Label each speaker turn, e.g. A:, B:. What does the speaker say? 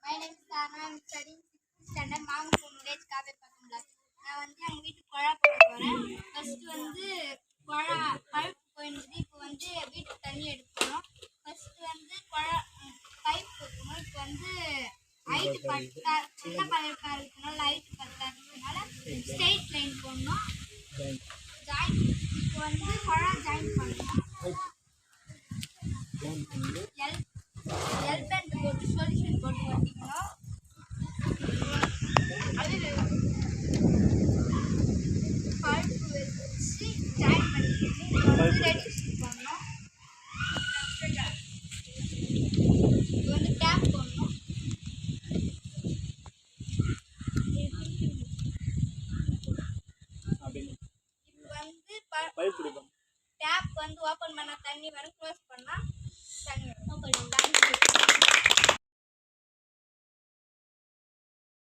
A: My name is Sarna. I'm studying 6th standard Maangapur village Kavepakumla. நான் வந்து எங்கள் வீட்டுக்கு குழா போட போகிறேன். ஃபஸ்ட்டு வந்து குழா பழுப்பு போயிடுது. இப்போ வந்து வீட்டுக்கு தண்ணி எடுக்கணும். ஃபஸ்ட்டு வந்து பைப் வைக்கணும். இப்போ வந்து லைட்டு பட்டா சின்ன பைப்பாக இருக்கனால லைட்டு பத்தாததுனால ஸ்ட்ரெயிட் லைன் போடணும். ஜாயின் இப்போ வந்து குழா ஜாயின் பண்ணணும். எல்பெண்ட் போட்டு சொல்யூஷன் போட்டு ஓட்டிக்கணும். பழுப்பு வச்சு ஜாயின் பண்ணிக்கணும். இப்போ வந்து ரெடியூஸ் பண்ணணும். இப்போ வந்து டேப் போடணும். இப்போ வந்து டேப் வந்து ஓப்பன் பண்ணால் தண்ணி வரும், க்ளோஸ் பண்ணால் தண்ணி வரும்.